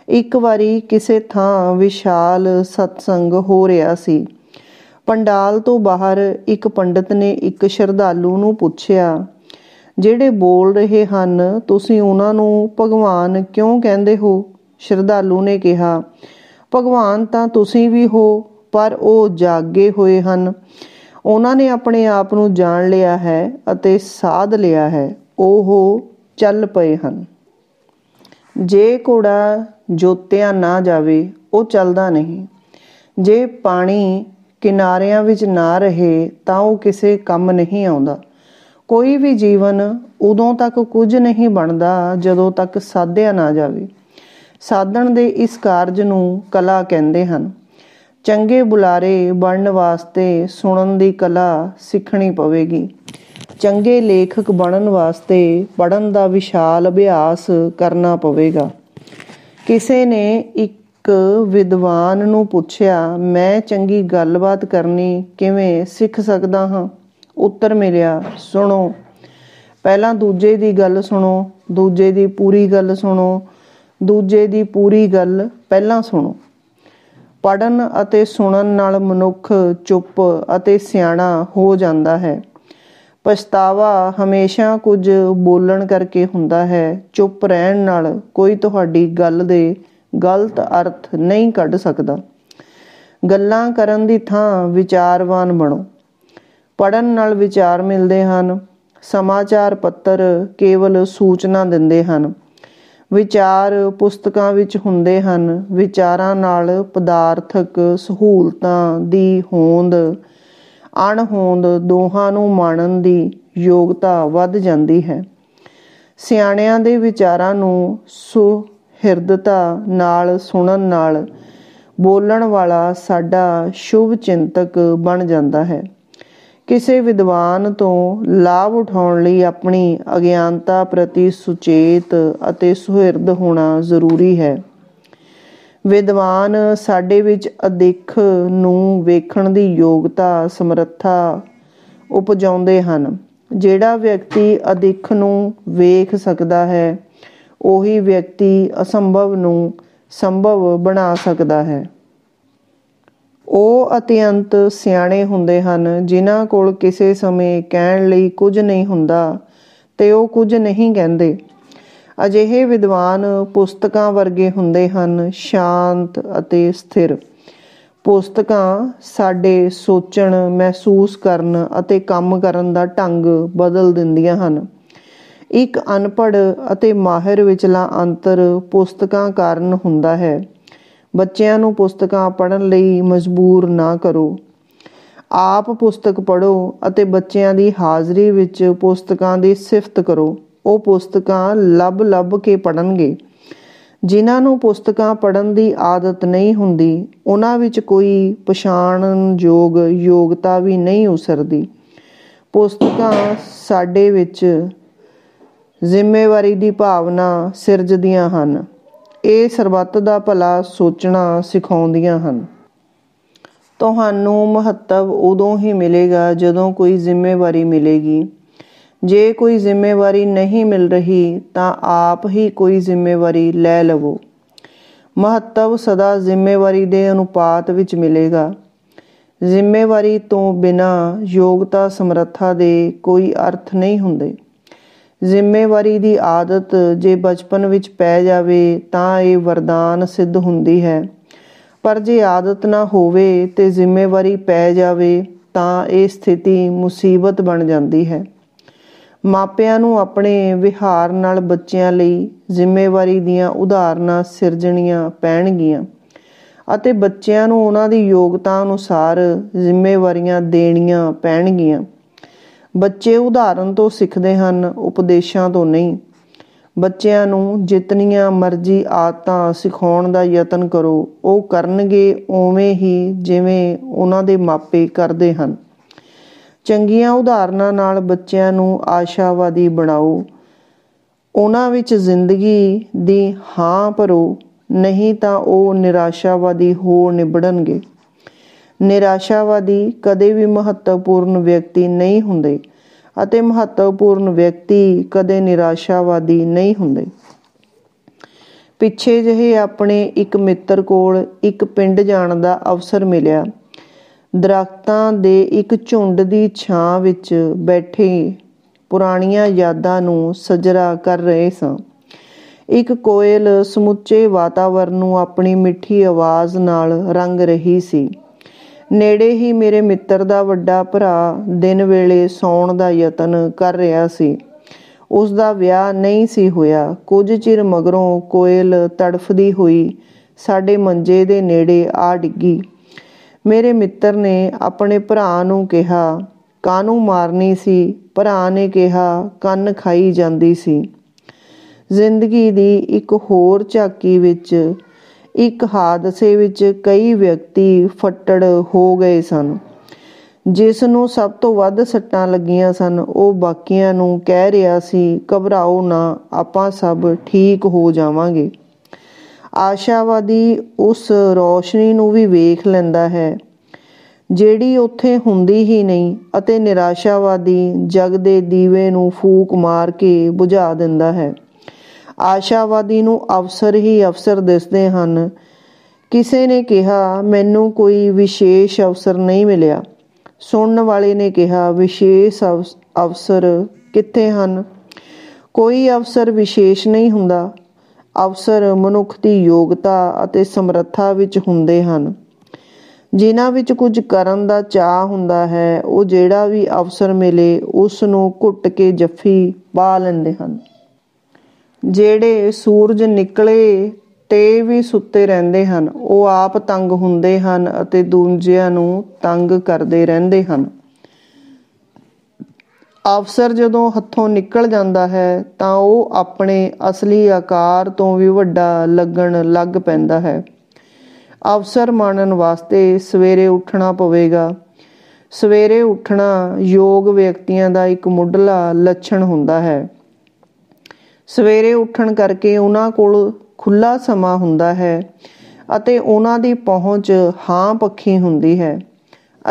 ਇੱਕ ਵਾਰੀ ਕਿਸੇ ਥਾਂ ਵਿਸ਼ਾਲ ਸਤਸੰਗ ਹੋ ਰਿਹਾ ਸੀ। ਪੰਡਾਲ ਤੋਂ ਬਾਹਰ ਇੱਕ ਪੰਡਿਤ ਨੇ ਇੱਕ ਸ਼ਰਧਾਲੂ ਨੂੰ ਪੁੱਛਿਆ, ਜਿਹੜੇ ਬੋਲ ਰਹੇ ਹਨ ਤੁਸੀਂ ਉਹਨਾਂ ਨੂੰ ਭਗਵਾਨ ਕਿਉਂ ਕਹਿੰਦੇ ਹੋ? ਸ਼ਰਧਾਲੂ ਨੇ ਕਿਹਾ, ਭਗਵਾਨ ਤਾਂ ਤੁਸੀਂ ਵੀ ਹੋ, ਪਰ ਉਹ ਜਾਗੇ ਹੋਏ ਹਨ। ਉਹਨਾਂ ਨੇ ਆਪਣੇ ਆਪ ਨੂੰ ਜਾਣ ਲਿਆ ਹੈ ਅਤੇ ਸਾਧ ਲਿਆ ਹੈ। ਉਹ ਚੱਲ ਪਏ ਹਨ। ਜੇ ਘੋੜਾ ਜੋਤਿਆ ਨਾ ਜਾਵੇ ਉਹ ਚੱਲਦਾ ਨਹੀਂ। ਜੇ ਪਾਣੀ ਕਿਨਾਰਿਆਂ ਵਿੱਚ ਨਾ ਰਹੇ ਤਾਂ ਉਹ ਕਿਸੇ ਕੰਮ ਨਹੀਂ ਆਉਂਦਾ। ਕੋਈ ਵੀ ਜੀਵਨ ਉਦੋਂ ਤੱਕ ਕੁਝ ਨਹੀਂ ਬਣਦਾ ਜਦੋਂ ਤੱਕ ਸਾਧਿਆ ਨਾ ਜਾਵੇ। ਸਾਧਣ ਦੇ ਇਸ ਕਾਰਜ ਨੂੰ ਕਲਾ ਕਹਿੰਦੇ ਹਨ। ਚੰਗੇ ਬੁਲਾਰੇ ਬਣਨ ਵਾਸਤੇ ਸੁਣਨ ਦੀ ਕਲਾ ਸਿੱਖਣੀ ਪਵੇਗੀ। ਚੰਗੇ ਲੇਖਕ ਬਣਨ ਵਾਸਤੇ ਪੜ੍ਹਨ ਦਾ ਵਿਸ਼ਾਲ ਅਭਿਆਸ ਕਰਨਾ ਪਵੇਗਾ। ਕਿਸੇ ਨੇ ਇੱਕ ਵਿਦਵਾਨ ਨੂੰ ਪੁੱਛਿਆ, ਮੈਂ ਚੰਗੀ ਗੱਲਬਾਤ ਕਰਨੀ ਕਿਵੇਂ ਸਿੱਖ ਸਕਦਾ ਹਾਂ? ਉੱਤਰ ਮਿਲਿਆ, ਸੁਣੋ। ਪਹਿਲਾਂ ਦੂਜੇ ਦੀ ਗੱਲ ਸੁਣੋ, ਦੂਜੇ ਦੀ ਪੂਰੀ ਗੱਲ ਸੁਣੋ, ਦੂਜੇ ਦੀ ਪੂਰੀ ਗੱਲ ਪਹਿਲਾਂ ਸੁਣੋ। ਪੜ੍ਹਨ ਅਤੇ ਸੁਣਨ ਨਾਲ ਮਨੁੱਖ ਚੁੱਪ ਅਤੇ ਸਿਆਣਾ ਹੋ ਜਾਂਦਾ ਹੈ। ਪਛਤਾਵਾ ਹਮੇਸ਼ਾ ਕੁਝ ਬੋਲਣ ਕਰਕੇ ਹੁੰਦਾ ਹੈ। ਚੁੱਪ ਰਹਿਣ ਨਾਲ ਕੋਈ ਤੁਹਾਡੀ ਗੱਲ ਦੇ ਗਲਤ ਅਰਥ ਨਹੀਂ ਕੱਢ ਸਕਦਾ। ਗੱਲਾਂ ਕਰਨ ਦੀ ਥਾਂ ਵਿਚਾਰਵਾਨ ਬਣੋ। ਪੜ੍ਹਨ ਨਾਲ ਵਿਚਾਰ ਮਿਲਦੇ ਹਨ। ਸਮਾਚਾਰ ਪੱਤਰ ਕੇਵਲ ਸੂਚਨਾ ਦਿੰਦੇ ਹਨ। ਵਿਚਾਰ ਪੁਸਤਕਾਂ ਵਿੱਚ ਹੁੰਦੇ ਹਨ। ਵਿਚਾਰਾਂ ਨਾਲ ਪਦਾਰਥਕ ਸਹੂਲਤਾਂ ਦੀ ਹੋਂਦ ਅਣਹੋਂਦ ਦੋਹਾਂ ਨੂੰ ਮਾਣਨ ਦੀ ਯੋਗਤਾ ਵੱਧ ਜਾਂਦੀ ਹੈ। ਸਿਆਣਿਆਂ ਦੇ ਵਿਚਾਰਾਂ ਨੂੰ ਸੁਹਿਰਦਤਾ ਨਾਲ ਸੁਣਨ ਨਾਲ ਬੋਲਣ ਵਾਲਾ ਸਾਡਾ ਸ਼ੁਭ ਚਿੰਤਕ ਬਣ ਜਾਂਦਾ ਹੈ। ਕਿਸੇ ਵਿਦਵਾਨ ਤੋਂ ਲਾਭ ਉਠਾਉਣ ਲਈ ਆਪਣੀ ਅਗਿਆਨਤਾ ਪ੍ਰਤੀ ਸੁਚੇਤ ਅਤੇ ਸੁਹਿਰਦ ਹੋਣਾ ਜ਼ਰੂਰੀ ਹੈ। ਵਿਦਵਾਨ ਸਾਡੇ ਵਿੱਚ ਅਦਿੱਖ ਨੂੰ ਵੇਖਣ ਦੀ ਯੋਗਤਾ ਸਮਰੱਥਾ ਉਪਜਾਉਂਦੇ ਹਨ। ਜਿਹੜਾ ਵਿਅਕਤੀ ਅਦਿੱਖ ਨੂੰ ਵੇਖ ਸਕਦਾ ਹੈ ਉਹੀ ਵਿਅਕਤੀ ਅਸੰਭਵ ਨੂੰ ਸੰਭਵ ਬਣਾ ਸਕਦਾ ਹੈ। ਉਹ ਅਤਿਅੰਤ ਸਿਆਣੇ ਹੁੰਦੇ ਹਨ ਜਿਨ੍ਹਾਂ ਕੋਲ ਕਿਸੇ ਸਮੇਂ ਕਹਿਣ ਲਈ ਕੁਝ ਨਹੀਂ ਹੁੰਦਾ ਤੇ ਉਹ ਕੁਝ ਨਹੀਂ ਕਹਿੰਦੇ। ਅਜਿਹੇ ਵਿਦਵਾਨ ਪੁਸਤਕਾਂ ਵਰਗੇ ਹੁੰਦੇ ਹਨ, ਸ਼ਾਂਤ ਅਤੇ ਸਥਿਰ। ਪੁਸਤਕਾਂ ਸਾਡੇ ਸੋਚਣ, ਮਹਿਸੂਸ ਕਰਨ ਅਤੇ ਕੰਮ ਕਰਨ ਦਾ ਢੰਗ ਬਦਲ ਦਿੰਦੀਆਂ ਹਨ। ਇੱਕ ਅਨਪੜ੍ਹ ਅਤੇ ਮਾਹਿਰ ਵਿਚਲਾ ਅੰਤਰ ਪੁਸਤਕਾਂ ਕਾਰਨ ਹੁੰਦਾ ਹੈ। ਬੱਚਿਆਂ ਨੂੰ ਪੁਸਤਕਾਂ ਪੜ੍ਹਨ ਲਈ ਮਜਬੂਰ ਨਾ ਕਰੋ। ਆਪ ਪੁਸਤਕ ਪੜ੍ਹੋ ਅਤੇ ਬੱਚਿਆਂ ਦੀ ਹਾਜ਼ਰੀ ਵਿੱਚ ਪੁਸਤਕਾਂ ਦੀ ਸਿਫਤ ਕਰੋ। ਉਹ ਪੁਸਤਕਾਂ ਲੱਭ ਕੇ ਪੜ੍ਹਨਗੇ। ਜਿਨ੍ਹਾਂ ਨੂੰ ਪੁਸਤਕਾਂ ਪੜ੍ਹਨ ਦੀ ਆਦਤ ਨਹੀਂ ਹੁੰਦੀ, ਉਹਨਾਂ ਵਿੱਚ ਕੋਈ ਪਛਾਣਨਯੋਗ ਯੋਗਤਾ ਵੀ ਨਹੀਂ ਉਸਰਦੀ। ਪੁਸਤਕਾਂ ਸਾਡੇ ਵਿੱਚ ਜ਼ਿੰਮੇਵਾਰੀ ਦੀ ਭਾਵਨਾ ਸਿਰਜਦੀਆਂ ਹਨ। ਇਹ ਸਰਬੱਤ ਦਾ ਭਲਾ ਸੋਚਣਾ ਸਿਖਾਉਂਦੀਆਂ ਹਨ। ਤੁਹਾਨੂੰ ਮਹੱਤਵ ਉਦੋਂ ਹੀ ਮਿਲੇਗਾ ਜਦੋਂ ਕੋਈ ਜ਼ਿੰਮੇਵਾਰੀ ਮਿਲੇਗੀ। ਜੇ ਕੋਈ ਜ਼ਿੰਮੇਵਾਰੀ ਨਹੀਂ ਮਿਲ ਰਹੀ ਤਾਂ ਆਪ ਹੀ ਕੋਈ ਜ਼ਿੰਮੇਵਾਰੀ ਲੈ ਲਵੋ। ਮਹੱਤਵ ਸਦਾ ਜ਼ਿੰਮੇਵਾਰੀ ਦੇ ਅਨੁਪਾਤ ਵਿੱਚ ਮਿਲੇਗਾ। ਜ਼ਿੰਮੇਵਾਰੀ ਤੋਂ ਬਿਨਾਂ ਯੋਗਤਾ ਸਮਰੱਥਾ ਦੇ ਕੋਈ ਅਰਥ ਨਹੀਂ ਹੁੰਦੇ। ਜ਼ਿੰਮੇਵਾਰੀ ਦੀ ਆਦਤ ਜੇ ਬਚਪਨ ਵਿੱਚ ਪੈ ਜਾਵੇ ਤਾਂ ਇਹ ਵਰਦਾਨ ਸਿੱਧ ਹੁੰਦੀ ਹੈ, ਪਰ ਜੇ ਆਦਤ ਨਾ ਹੋਵੇ ਤੇ ਜ਼ਿੰਮੇਵਾਰੀ ਪੈ ਜਾਵੇ ਤਾਂ ਇਹ ਸਥਿਤੀ ਮੁਸੀਬਤ ਬਣ ਜਾਂਦੀ ਹੈ। ਮਾਪਿਆਂ ਨੂੰ ਆਪਣੇ ਵਿਹਾਰ ਨਾਲ ਬੱਚਿਆਂ ਲਈ ਜ਼ਿੰਮੇਵਾਰੀ ਦੀਆਂ ਉਦਾਹਰਨਾਂ ਸਿਰਜਣੀਆਂ ਪੈਣਗੀਆਂ ਅਤੇ ਬੱਚਿਆਂ ਨੂੰ ਉਹਨਾਂ ਦੀ ਯੋਗਤਾ ਅਨੁਸਾਰ ਜ਼ਿੰਮੇਵਾਰੀਆਂ ਦੇਣੀਆਂ ਪੈਣਗੀਆਂ। ਬੱਚੇ ਉਦਾਹਰਨ ਤੋਂ ਸਿੱਖਦੇ ਹਨ, ਉਪਦੇਸ਼ਾਂ ਤੋਂ ਨਹੀਂ। ਬੱਚਿਆਂ ਨੂੰ ਜਿਤਨੀਆਂ ਮਰਜ਼ੀ ਆਦਤਾਂ ਸਿਖਾਉਣ ਦਾ ਯਤਨ ਕਰੋ, ਉਹ ਕਰਨਗੇ ਉਵੇਂ ਹੀ ਜਿਵੇਂ ਉਹਨਾਂ ਦੇ ਮਾਪੇ ਕਰਦੇ ਹਨ। ਚੰਗੀਆਂ ਉਦਾਹਰਨਾਂ ਨਾਲ ਬੱਚਿਆਂ ਨੂੰ ਆਸ਼ਾਵਾਦੀ ਬਣਾਓ। ਉਹਨਾਂ ਵਿੱਚ ਜ਼ਿੰਦਗੀ ਦੀ ਹਾਂ ਭਰੋ, ਨਹੀਂ ਤਾਂ ਉਹ ਨਿਰਾਸ਼ਾਵਾਦੀ ਹੋ ਨਿਬੜਨਗੇ। ਨਿਰਾਸ਼ਾਵਾਦੀ ਕਦੇ ਵੀ ਮਹੱਤਵਪੂਰਨ ਵਿਅਕਤੀ ਨਹੀਂ ਹੁੰਦੇ ਅਤੇ ਮਹੱਤਵਪੂਰਨ ਵਿਅਕਤੀ ਕਦੇ ਨਿਰਾਸ਼ਾਵਾਦੀ ਨਹੀਂ ਹੁੰਦੇ। ਪਿੱਛੇ ਜਿਹੇ ਆਪਣੇ ਇੱਕ ਮਿੱਤਰ ਕੋਲ ਇੱਕ ਪਿੰਡ ਜਾਣ ਦਾ ਅਵਸਰ ਮਿਲਿਆ। ਦਰੱਖਤਾਂ ਦੇ ਇੱਕ ਝੁੰਡ ਦੀ ਛਾਂ ਵਿੱਚ ਬੈਠੇ ਪੁਰਾਣੀਆਂ ਯਾਦਾਂ ਨੂੰ ਸਜਰਾ ਕਰ ਰਹੇ ਸਾਂ। ਇੱਕ ਕੋਇਲ ਸਮੁੱਚੇ ਵਾਤਾਵਰਨ ਨੂੰ ਆਪਣੀ ਮਿੱਠੀ ਆਵਾਜ਼ ਨਾਲ ਰੰਗ ਰਹੀ ਸੀ। ਨੇੜੇ ਹੀ ਮੇਰੇ ਮਿੱਤਰ ਦਾ ਵੱਡਾ ਭਰਾ ਦਿਨ ਵੇਲੇ ਸੌਣ ਦਾ ਯਤਨ ਕਰ ਰਿਹਾ ਸੀ। ਉਸ ਦਾ ਵਿਆਹ ਨਹੀਂ ਸੀ ਹੋਇਆ। ਕੁਝ ਚਿਰ ਮਗਰੋਂ ਕੋਇਲ ਤੜਫਦੀ ਹੋਈ ਸਾਡੇ ਮੰਜੇ ਦੇ ਨੇੜੇ ਆ ਡਿੱਗੀ। ਮੇਰੇ ਮਿੱਤਰ ਨੇ ਆਪਣੇ ਭਰਾ ਨੂੰ ਕਿਹਾ, "ਕਾਹਨੂੰ ਮਾਰਨੀ ਸੀ?" ਭਰਾ ਨੇ ਕਿਹਾ, "ਕੰਨ ਖਾਈ ਜਾਂਦੀ ਸੀ।" ਜ਼ਿੰਦਗੀ ਦੀ ਇੱਕ ਹੋਰ ਝਾਕੀ ਵਿੱਚ ਇੱਕ ਹਾਦਸੇ ਵਿੱਚ ਕਈ ਵਿਅਕਤੀ ਫੱਟੜ ਹੋ ਗਏ ਸਨ। ਜਿਸ ਨੂੰ ਸਭ ਤੋਂ ਵੱਧ ਸੱਟਾਂ ਲੱਗੀਆਂ ਸਨ, ਉਹ ਬਾਕੀਆਂ ਨੂੰ ਕਹਿ ਰਿਹਾ ਸੀ, "ਘਬਰਾਓ ਨਾ, ਆਪਾਂ ਸਭ ਠੀਕ ਹੋ ਜਾਵਾਂਗੇ।" ਆਸ਼ਾਵਾਦੀ ਉਸ ਰੌਸ਼ਨੀ ਨੂੰ ਵੀ ਵੇਖ ਲੈਂਦਾ ਹੈ ਜਿਹੜੀ ਉੱਥੇ ਹੁੰਦੀ ਹੀ ਨਹੀਂ ਅਤੇ ਨਿਰਾਸ਼ਾਵਾਦੀ ਜਗ ਦੇ ਦੀਵੇ ਨੂੰ ਫੂਕ ਮਾਰ ਕੇ ਬੁਝਾ ਦਿੰਦਾ ਹੈ। ਆਸ਼ਾਵਾਦੀ ਨੂੰ ਅਵਸਰ ਹੀ ਅਵਸਰ ਦਿਸਦੇ ਹਨ। ਕਿਸੇ ਨੇ ਕਿਹਾ, "ਮੈਨੂੰ ਕੋਈ ਵਿਸ਼ੇਸ਼ ਅਵਸਰ ਨਹੀਂ ਮਿਲਿਆ।" ਸੁਣਨ ਵਾਲੇ ਨੇ ਕਿਹਾ, "ਵਿਸ਼ੇਸ਼ ਅਵਸਰ ਕਿੱਥੇ ਹਨ?" ਕੋਈ ਅਵਸਰ ਵਿਸ਼ੇਸ਼ ਨਹੀਂ ਹੁੰਦਾ। ਅਵਸਰ ਮਨੁੱਖ ਦੀ ਯੋਗਤਾ ਅਤੇ ਸਮਰੱਥਾ ਵਿੱਚ ਹੁੰਦੇ ਹਨ। ਜਿਨ੍ਹਾਂ ਵਿੱਚ ਕੁਝ ਕਰਨ ਦਾ ਚਾਅ ਹੁੰਦਾ ਹੈ, ਉਹ ਜਿਹੜਾ ਵੀ ਅਵਸਰ ਮਿਲੇ ਉਸ ਨੂੰ ਘੁੱਟ ਕੇ ਜੱਫੀ ਪਾ ਲੈਂਦੇ ਹਨ। ਜਿਹੜੇ ਸੂਰਜ ਨਿਕਲੇ ਤੇ ਵੀ ਸੁੱਤੇ ਰਹਿੰਦੇ ਹਨ, ਉਹ ਆਪ ਤੰਗ ਹੁੰਦੇ ਹਨ ਅਤੇ ਦੂਜਿਆਂ ਨੂੰ ਤੰਗ ਕਰਦੇ ਰਹਿੰਦੇ ਹਨ। ਅਵਸਰ ਜਦੋਂ ਹੱਥੋਂ ਨਿਕਲ ਜਾਂਦਾ ਹੈ ਤਾਂ ਉਹ ਆਪਣੇ ਅਸਲੀ ਆਕਾਰ ਤੋਂ ਵੀ ਵੱਡਾ ਲੱਗਣ ਲੱਗ ਪੈਂਦਾ ਹੈ। ਅਵਸਰ ਮਾਣਨ ਵਾਸਤੇ ਸਵੇਰੇ ਉੱਠਣਾ ਪਵੇਗਾ। ਸਵੇਰੇ ਉੱਠਣਾ ਯੋਗ ਵਿਅਕਤੀਆਂ ਦਾ ਇੱਕ ਮੁੱਢਲਾ ਲੱਛਣ ਹੁੰਦਾ ਹੈ। ਸਵੇਰੇ ਉੱਠਣ ਕਰਕੇ ਉਹਨਾਂ ਕੋਲ ਖੁੱਲ੍ਹਾ ਸਮਾਂ ਹੁੰਦਾ ਹੈ ਅਤੇ ਉਹਨਾਂ ਦੀ ਪਹੁੰਚ ਹਾਂ ਪੱਖੀ ਹੁੰਦੀ ਹੈ।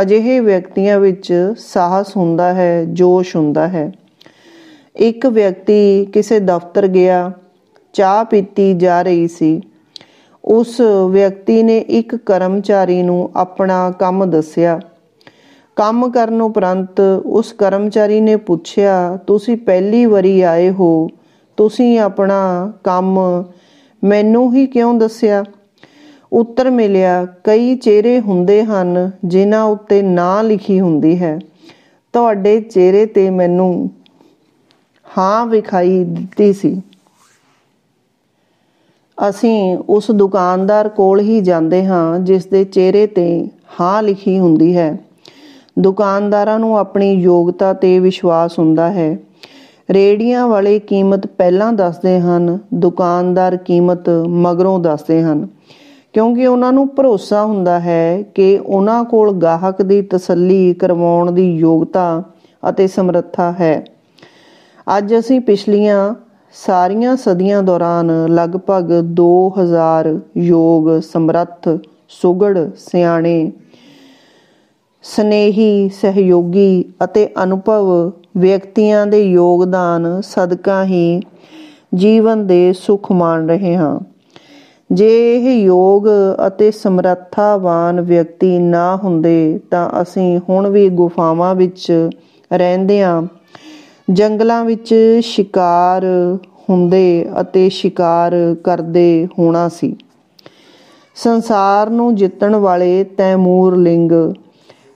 ਅਜਿਹੇ ਵਿਅਕਤੀਆਂ ਵਿੱਚ ਸਾਹਸ ਹੁੰਦਾ ਹੈ, ਜੋਸ਼ ਹੁੰਦਾ ਹੈ। ਇੱਕ ਵਿਅਕਤੀ ਕਿਸੇ ਦਫ਼ਤਰ ਗਿਆ। ਚਾਹ ਪੀਤੀ ਜਾ ਰਹੀ ਸੀ। ਉਸ ਵਿਅਕਤੀ ਨੇ ਇੱਕ ਕਰਮਚਾਰੀ ਨੂੰ ਆਪਣਾ ਕੰਮ ਦੱਸਿਆ। ਕੰਮ ਕਰਨ ਉਪਰੰਤ ਉਸ ਕਰਮਚਾਰੀ ਨੇ ਪੁੱਛਿਆ, "ਤੁਸੀਂ ਪਹਿਲੀ ਵਾਰੀ ਆਏ ਹੋ, ਤੁਸੀਂ ਆਪਣਾ ਕੰਮ ਮੈਨੂੰ ਹੀ ਕਿਉਂ ਦੱਸਿਆ?" ਉੱਤਰ ਮਿਲਿਆ, "ਕਈ ਚਿਹਰੇ ਹੁੰਦੇ ਹਨ ਜਿਨ੍ਹਾਂ ਉੱਤੇ ਨਾਂ ਲਿਖੀ ਹੁੰਦੀ ਹੈ। ਤੁਹਾਡੇ ਚਿਹਰੇ ਤੇ ਮੈਨੂੰ ਹਾਂ ਵਿਖਾਈ ਦਿੱਤੀ ਸੀ। ਅਸੀਂ ਉਸ ਦੁਕਾਨਦਾਰ ਕੋਲ ਹੀ ਜਾਂਦੇ ਹਾਂ ਜਿਸ ਦੇ ਚਿਹਰੇ ਤੇ ਹਾਂ ਲਿਖੀ ਹੁੰਦੀ ਹੈ। ਦੁਕਾਨਦਾਰਾਂ ਨੂੰ ਆਪਣੀ ਯੋਗਤਾ 'ਤੇ ਵਿਸ਼ਵਾਸ ਹੁੰਦਾ ਹੈ। ਰੇਹੜੀਆਂ ਵਾਲੇ ਕੀਮਤ ਪਹਿਲਾਂ ਦੱਸਦੇ ਹਨ, ਦੁਕਾਨਦਾਰ ਕੀਮਤ ਮਗਰੋਂ ਦੱਸਦੇ ਹਨ, ਕਿਉਂਕਿ ਉਹਨਾਂ ਨੂੰ ਭਰੋਸਾ ਹੁੰਦਾ ਹੈ ਕਿ ਉਹਨਾਂ ਕੋਲ ਗਾਹਕ ਦੀ ਤਸੱਲੀ ਕਰਵਾਉਣ ਦੀ ਯੋਗਤਾ ਅਤੇ ਸਮਰੱਥਾ ਹੈ। ਅੱਜ ਅਸੀਂ ਪਿਛਲੀਆਂ ਸਾਰੀਆਂ ਸਦੀਆਂ ਦੌਰਾਨ ਲਗਭਗ 2000 ਯੋਗ, ਸਮਰੱਥ, ਸੁਘੜ, ਸਿਆਣੇ, ਸਨੇਹੀ, ਸਹਿਯੋਗੀ ਅਤੇ ਅਨੁਭਵ ਵਿਅਕਤੀਆਂ ਦੇ ਯੋਗਦਾਨ ਸਦਕਾ ਹੀ ਜੀਵਨ ਦੇ ਸੁੱਖ ਮਾਣ ਰਹੇ ਹਾਂ। ਜੇ ਇਹ ਯੋਗ ਅਤੇ ਸਮਰੱਥਾਵਾਨ ਵਿਅਕਤੀ ਨਾ ਹੁੰਦੇ ਤਾਂ ਅਸੀਂ ਹੁਣ ਵੀ ਗੁਫਾਵਾਂ ਵਿੱਚ ਰਹਿੰਦਿਆਂ ਜੰਗਲਾਂ ਵਿੱਚ ਸ਼ਿਕਾਰ ਹੁੰਦੇ ਅਤੇ ਸ਼ਿਕਾਰ ਕਰਦੇ ਹੋਣਾ ਸੀ। ਸੰਸਾਰ ਨੂੰ ਜਿੱਤਣ ਵਾਲੇ ਤੈਮੂਰ ਲਿੰਗ,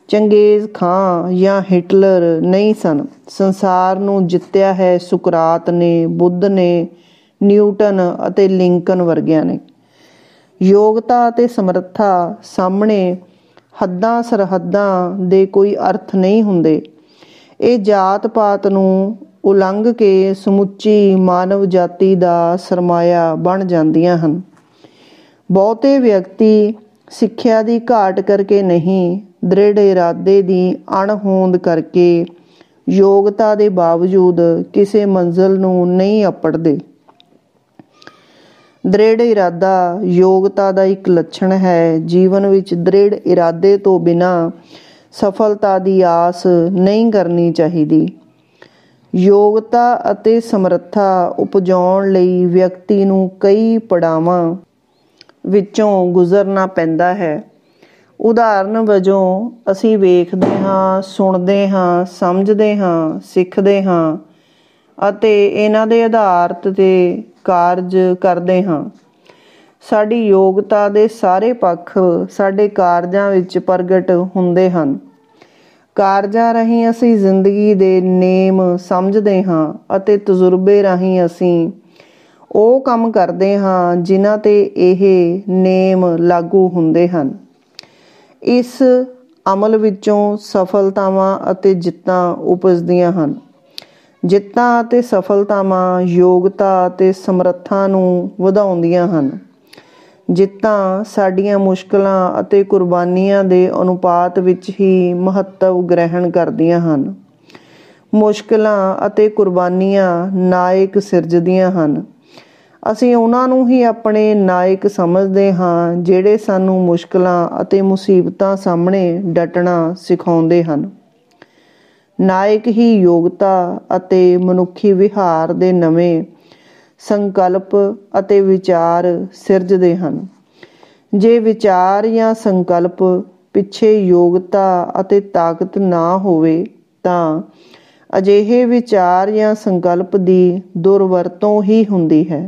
ਚੰਗੇਜ਼ ਖਾਂ ਜਾਂ ਹਿਟਲਰ ਨਹੀਂ ਸਨ। ਸੰਸਾਰ ਨੂੰ ਜਿੱਤਿਆ ਹੈ ਸੁਕਰਾਤ ਨੇ, ਬੁੱਧ ਨੇ, ਨਿਊਟਨ ਅਤੇ ਲਿੰਕਨ ਵਰਗਿਆਂ ਨੇ। ਯੋਗਤਾ ਅਤੇ ਸਮਰੱਥਾ ਸਾਹਮਣੇ ਹੱਦਾਂ ਸਰਹੱਦਾਂ ਦੇ ਕੋਈ ਅਰਥ ਨਹੀਂ ਹੁੰਦੇ। ਇਹ ਜਾਤ ਪਾਤ ਨੂੰ ਉਲੰਘ ਕੇ ਸਮੁੱਚੀ ਮਾਨਵ ਜਾਤੀ ਦਾ ਸਰਮਾਇਆ ਬਣ ਜਾਂਦੀਆਂ ਹਨ। ਬਹੁਤੇ ਵਿਅਕਤੀ ਸਿੱਖਿਆ ਦੀ ਘਾਟ ਕਰਕੇ ਨਹੀਂ, ਦ੍ਰਿੜ ਇਰਾਦੇ ਦੀ ਅਣਹੋਂਦ ਕਰਕੇ ਯੋਗਤਾ ਦੇ ਬਾਵਜੂਦ ਕਿਸੇ ਮੰਜ਼ਿਲ ਨੂੰ ਨਹੀਂ ਅੱਪੜਦੇ। ਦ੍ਰਿੜ ਇਰਾਦਾ ਯੋਗਤਾ ਦਾ ਇੱਕ ਲੱਛਣ ਹੈ। ਜੀਵਨ ਵਿੱਚ ਦ੍ਰਿੜ ਇਰਾਦੇ ਤੋਂ ਬਿਨਾਂ ਸਫਲਤਾ ਦੀ ਆਸ ਨਹੀਂ ਕਰਨੀ ਚਾਹੀਦੀ। ਯੋਗਤਾ ਅਤੇ ਸਮਰੱਥਾ ਉਪਜਾਉਣ ਲਈ ਵਿਅਕਤੀ ਨੂੰ ਕਈ ਪੜਾਵਾਂ ਵਿੱਚੋਂ ਗੁਜ਼ਰਨਾ ਪੈਂਦਾ ਹੈ। ਉਦਾਹਰਨ ਵਜੋਂ ਅਸੀਂ ਵੇਖਦੇ ਹਾਂ, ਸੁਣਦੇ ਹਾਂ, ਸਮਝਦੇ ਹਾਂ, ਸਿੱਖਦੇ ਹਾਂ ਅਤੇ ਇਹਨਾਂ ਦੇ ਆਧਾਰ 'ਤੇ ਕਾਰਜ ਕਰਦੇ ਹਾਂ। ਸਾਡੀ ਯੋਗਤਾ ਦੇ ਸਾਰੇ ਪੱਖ ਸਾਡੇ ਕਾਰਜਾਂ ਵਿੱਚ ਪ੍ਰਗਟ ਹੁੰਦੇ ਹਨ। ਕਾਰਜਾਂ ਰਾਹੀਂ ਅਸੀਂ ਜ਼ਿੰਦਗੀ ਦੇ ਨੇਮ ਸਮਝਦੇ ਹਾਂ ਅਤੇ ਤਜਰਬੇ ਰਾਹੀਂ ਅਸੀਂ ਉਹ ਕੰਮ ਕਰਦੇ ਹਾਂ ਜਿਨ੍ਹਾਂ 'ਤੇ ਇਹ ਨੇਮ ਲਾਗੂ ਹੁੰਦੇ ਹਨ। ਇਸ ਅਮਲ ਵਿੱਚੋਂ ਸਫਲਤਾਵਾਂ ਅਤੇ ਜਿੱਤਾਂ ਉਪਜਦੀਆਂ ਹਨ। ਜਿੱਤਾਂ ਅਤੇ ਸਫਲਤਾਵਾਂ ਯੋਗਤਾ ਅਤੇ ਸਮਰੱਥਾ ਨੂੰ ਵਧਾਉਂਦੀਆਂ ਹਨ। ਜਿੱਤਾਂ ਸਾਡੀਆਂ ਮੁਸ਼ਕਲਾਂ ਅਤੇ ਕੁਰਬਾਨੀਆਂ ਦੇ ਅਨੁਪਾਤ ਵਿੱਚ ਹੀ ਮਹੱਤਵ ਗ੍ਰਹਿਣ ਕਰਦੀਆਂ ਹਨ। ਮੁਸ਼ਕਲਾਂ ਅਤੇ ਕੁਰਬਾਨੀਆਂ ਨਾਇਕ ਸਿਰਜਦੀਆਂ ਹਨ। ਅਸੀਂ ਉਹਨਾਂ ਨੂੰ ਹੀ ਆਪਣੇ ਨਾਇਕ ਸਮਝਦੇ ਹਾਂ ਜਿਹੜੇ ਸਾਨੂੰ ਮੁਸ਼ਕਲਾਂ ਅਤੇ ਮੁਸੀਬਤਾਂ ਸਾਹਮਣੇ ਡਟਣਾ ਸਿਖਾਉਂਦੇ ਹਨ। ਨਾਇਕ ਹੀ ਯੋਗਤਾ ਅਤੇ ਮਨੁੱਖੀ ਵਿਹਾਰ ਦੇ ਨਵੇਂ ਸੰਕਲਪ ਅਤੇ ਵਿਚਾਰ ਸਿਰਜਦੇ ਹਨ। ਜੇ ਵਿਚਾਰ ਜਾਂ ਸੰਕਲਪ ਪਿੱਛੇ ਯੋਗਤਾ ਅਤੇ ਤਾਕਤ ਨਾ ਹੋਵੇ ਤਾਂ ਅਜਿਹੇ ਵਿਚਾਰ ਜਾਂ ਸੰਕਲਪ ਦੀ ਦੁਰਵਰਤੋਂ ਹੀ ਹੁੰਦੀ ਹੈ।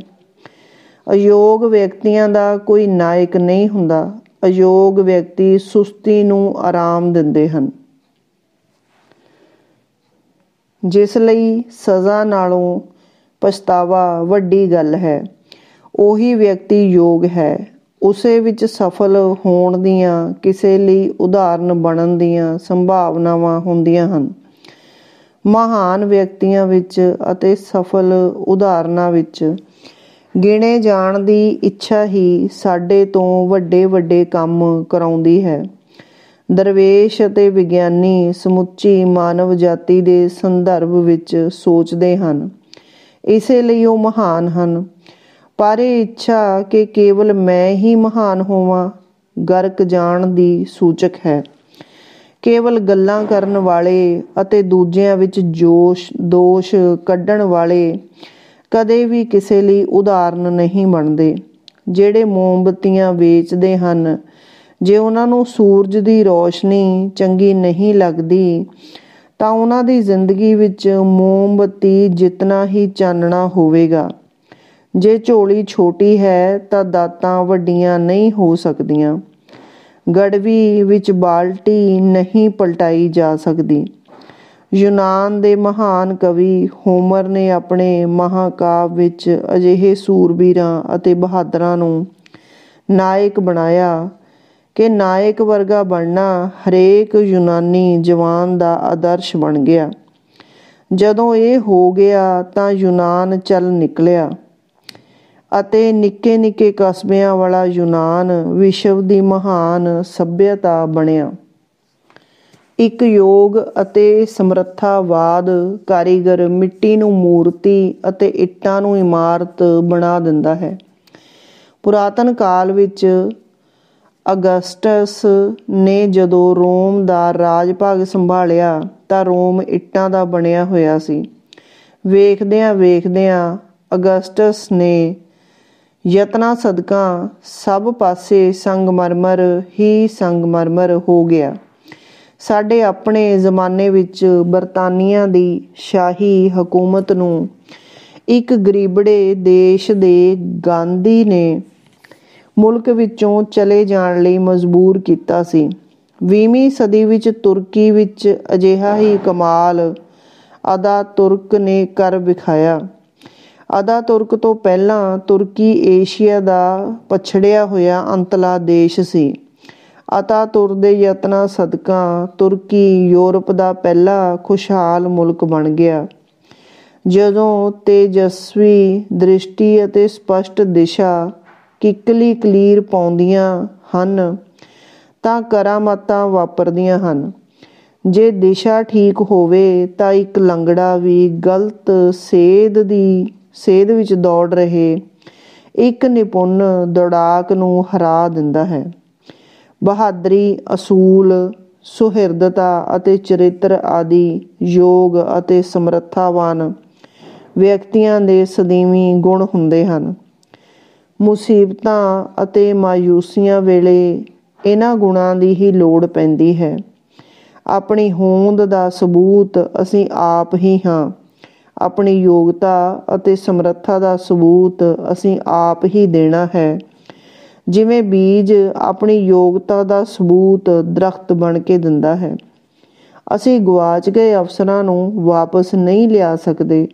ਅਯੋਗ ਵਿਅਕਤੀਆਂ ਦਾ ਕੋਈ ਨਾਇਕ ਨਹੀਂ ਹੁੰਦਾ। ਅਯੋਗ ਵਿਅਕਤੀ ਸੁਸਤੀ ਨੂੰ ਆਰਾਮ ਦਿੰਦੇ ਹਨ। ਜਿਸ ਲਈ ਸਜ਼ਾ ਨਾਲੋਂ ਪਛਤਾਵਾ ਵੱਡੀ ਗੱਲ ਹੈ, ਉਹੀ ਵਿਅਕਤੀ ਯੋਗ ਹੈ। ਉਸੇ ਵਿੱਚ ਸਫਲ ਹੋਣ ਦੀਆਂ, ਕਿਸੇ ਲਈ ਉਦਾਹਰਨ ਬਣਨ ਦੀਆਂ ਸੰਭਾਵਨਾਵਾਂ ਹੁੰਦੀਆਂ ਹਨ। ਮਹਾਨ ਵਿਅਕਤੀਆਂ ਵਿੱਚ ਅਤੇ ਸਫਲ ਉਦਾਹਰਨਾਂ ਵਿੱਚ ਗਿਣੇ ਜਾਣ ਦੀ ਇੱਛਾ ਹੀ ਸਾਡੇ ਤੋਂ ਵੱਡੇ ਵੱਡੇ ਕੰਮ ਕਰਾਉਂਦੀ ਹੈ। ਦਰਵੇਸ਼ ਅਤੇ ਵਿਗਿਆਨੀ ਸਮੁੱਚੀ ਮਾਨਵ ਜਾਤੀ ਦੇ ਸੰਦਰਭ ਵਿੱਚ ਸੋਚਦੇ ਹਨ, ਇਸੇ ਲਈ ਉਹ ਮਹਾਨ ਹਨ। ਪਰ ਇਹ ਇੱਛਾ ਕਿ ਕੇਵਲ ਮੈਂ ਹੀ ਮਹਾਨ ਹੋਵਾਂ ਗਰਕ ਜਾਣ ਦੀ ਸੂਚਕ ਹੈ। ਕੇਵਲ ਗੱਲਾਂ ਕਰਨ ਵਾਲੇ ਅਤੇ ਦੂਜਿਆਂ ਵਿੱਚ ਦੋਸ਼ ਕੱਢਣ ਵਾਲੇ ਕਦੇ ਵੀ ਕਿਸੇ ਲਈ ਉਦਾਹਰਨ ਨਹੀਂ ਬਣਦੇ। ਜਿਹੜੇ ਮੋਮਬੱਤੀਆਂ ਵੇਚਦੇ ਹਨ, ਜੇ ਉਹਨਾਂ ਨੂੰ ਸੂਰਜ ਦੀ ਰੌਸ਼ਨੀ ਚੰਗੀ ਨਹੀਂ ਲੱਗਦੀ ਤਾਂ ਉਹਨਾਂ ਦੀ ਜ਼ਿੰਦਗੀ ਵਿੱਚ ਮੋਮਬੱਤੀ ਜਿਤਨਾ ਹੀ ਚਾਨਣਾ ਹੋਵੇਗਾ। ਜੇ ਝੋਲੀ ਛੋਟੀ ਹੈ ਤਾਂ ਦਾਤਾਂ ਵੱਡੀਆਂ ਨਹੀਂ ਹੋ ਸਕਦੀਆਂ। ਗੜਵੀ ਵਿੱਚ ਬਾਲਟੀ ਨਹੀਂ ਪਲਟਾਈ ਜਾ ਸਕਦੀ। ਯੂਨਾਨ ਦੇ ਮਹਾਨ ਕਵੀ ਹੋਮਰ ਨੇ ਆਪਣੇ ਮਹਾਂਕਾਵ ਵਿੱਚ ਅਜਿਹੇ ਸੂਰਬੀਰਾਂ ਅਤੇ ਬਹਾਦਰਾਂ ਨੂੰ ਨਾਇਕ ਬਣਾਇਆ ਕਿ ਨਾਇਕ ਵਰਗਾ ਬਣਨਾ ਹਰੇਕ ਯੂਨਾਨੀ ਜਵਾਨ ਦਾ ਆਦਰਸ਼ ਬਣ ਗਿਆ। ਜਦੋਂ ਇਹ ਹੋ ਗਿਆ ਤਾਂ ਯੂਨਾਨ ਚੱਲ ਨਿਕਲਿਆ ਅਤੇ ਨਿੱਕੇ ਨਿੱਕੇ ਕਸਬਿਆਂ ਵਾਲਾ ਯੂਨਾਨ ਵਿਸ਼ਵ ਦੀ ਮਹਾਨ ਸੱਭਿਅਤਾ ਬਣਿਆ। ਇੱਕ ਯੋਗ ਅਤੇ ਸਮਰੱਥਾਵਾਦ ਕਾਰੀਗਰ ਮਿੱਟੀ ਨੂੰ ਮੂਰਤੀ ਅਤੇ ਇੱਟਾਂ ਨੂੰ ਇਮਾਰਤ ਬਣਾ ਦਿੰਦਾ ਹੈ। ਪੁਰਾਤਨ ਕਾਲ ਵਿੱਚ ਅਗਸਟਸ ਨੇ ਜਦੋਂ ਰੋਮ ਦਾ ਰਾਜ ਭਾਗ ਸੰਭਾਲਿਆ ਤਾਂ ਰੋਮ ਇੱਟਾਂ ਦਾ ਬਣਿਆ ਹੋਇਆ ਸੀ। ਵੇਖਦਿਆਂ ਵੇਖਦਿਆਂ ਅਗਸਟਸ ਨੇ ਯਤਨਾਂ ਸਦਕਾ ਸਭ ਪਾਸੇ ਸੰਗਮਰਮਰ ਹੀ ਸੰਗਮਰਮਰ ਹੋ ਗਿਆ। ਸਾਡੇ ਆਪਣੇ ਜ਼ਮਾਨੇ ਵਿੱਚ ਬਰਤਾਨੀਆ ਦੀ ਸ਼ਾਹੀ ਹਕੂਮਤ ਨੂੰ ਇੱਕ ਗਰੀਬੜੇ ਦੇਸ਼ ਦੇ ਗਾਂਧੀ ਨੇ ਮੁਲਕ ਵਿੱਚੋਂ ਚਲੇ ਜਾਣ ਲਈ ਮਜਬੂਰ ਕੀਤਾ ਸੀ। 20ਵੀਂ ਸਦੀ ਵਿੱਚ ਤੁਰਕੀ ਵਿੱਚ ਅਜਿਹਾ ਹੀ ਕਮਾਲ ਅਤਾਤੁਰਕ ਨੇ ਕਰ ਵਿਖਾਇਆ। ਅਤਾਤੁਰਕ ਤੋਂ ਪਹਿਲਾਂ ਤੁਰਕੀ ਏਸ਼ੀਆ ਦਾ ਪਛੜਿਆ ਹੋਇਆ ਅੰਤਲਾ ਦੇਸ਼ ਸੀ। ਅਤਾਤੁਰਕ ਦੇ ਯਤਨਾਂ ਸਦਕਾ ਤੁਰਕੀ ਯੂਰਪ ਦਾ ਪਹਿਲਾ ਖੁਸ਼ਹਾਲ ਮੁਲਕ ਬਣ ਗਿਆ। ਜਦੋਂ ਤੇਜਸਵੀ ਦ੍ਰਿਸ਼ਟੀ ਅਤੇ ਸਪਸ਼ਟ ਦਿਸ਼ਾ ਕਿੱਕਲੀ ਕਲੀਰ ਪਾਉਂਦੀਆਂ ਹਨ ਤਾਂ ਕਰਾਮਾਤਾਂ ਵਾਪਰਦੀਆਂ ਹਨ। ਜੇ ਦਿਸ਼ਾ ਠੀਕ ਹੋਵੇ ਤਾਂ ਇੱਕ ਲੰਗੜਾ ਵੀ ਗਲਤ ਸੇਧ ਵਿੱਚ ਦੌੜ ਰਹੇ ਇੱਕ ਨਿਪੁੰਨ ਦੌੜਾਕ ਨੂੰ ਹਰਾ ਦਿੰਦਾ ਹੈ। ਬਹਾਦਰੀ, ਅਸੂਲ, ਸੁਹਿਰਦਤਾ ਅਤੇ ਚਰਿੱਤਰ ਆਦਿ ਯੋਗ ਅਤੇ ਸਮਰੱਥਾਵਾਨ ਵਿਅਕਤੀਆਂ ਦੇ ਸਦੀਵੀ ਗੁਣ ਹੁੰਦੇ ਹਨ। ਮੁਸੀਬਤਾਂ ਅਤੇ ਮਾਯੂਸੀਆਂ ਵੇਲੇ ਇਹਨਾਂ ਗੁਣਾਂ ਦੀ ਹੀ ਲੋੜ ਪੈਂਦੀ ਹੈ। ਆਪਣੀ ਹੋਂਦ ਦਾ ਸਬੂਤ ਅਸੀਂ ਆਪ ਹੀ ਹਾਂ। ਆਪਣੀ ਯੋਗਤਾ ਅਤੇ ਸਮਰੱਥਾ ਦਾ ਸਬੂਤ ਅਸੀਂ ਆਪ ਹੀ ਦੇਣਾ ਹੈ। ਜਿਵੇਂ ਬੀਜ ਆਪਣੀ ਯੋਗਤਾ ਦਾ ਸਬੂਤ ਦਰਖਤ ਬਣ ਕੇ ਦਿੰਦਾ ਹੈ। ਅਸੀਂ ਗੁਆਚ ਗਏ ਅਵਸਰਾਂ ਨੂੰ ਵਾਪਸ ਨਹੀਂ ਲਿਆ ਸਕਦੇ।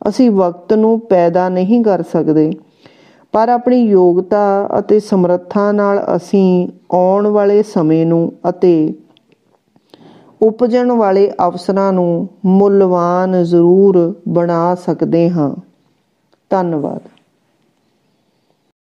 ਅਸੀਂ ਵਕਤ ਨੂੰ ਪੈਦਾ ਨਹੀਂ ਕਰ ਸਕਦੇ, ਪਰ ਆਪਣੀ ਯੋਗਤਾ ਅਤੇ ਸਮਰੱਥਾ ਨਾਲ ਅਸੀਂ ਆਉਣ ਵਾਲੇ ਸਮੇਂ ਨੂੰ ਅਤੇ ਉਪਜਣ ਵਾਲੇ ਅਵਸਰਾਂ ਨੂੰ ਮੁੱਲਵਾਨ ਜ਼ਰੂਰ ਬਣਾ ਸਕਦੇ ਹਾਂ। ਧੰਨਵਾਦ।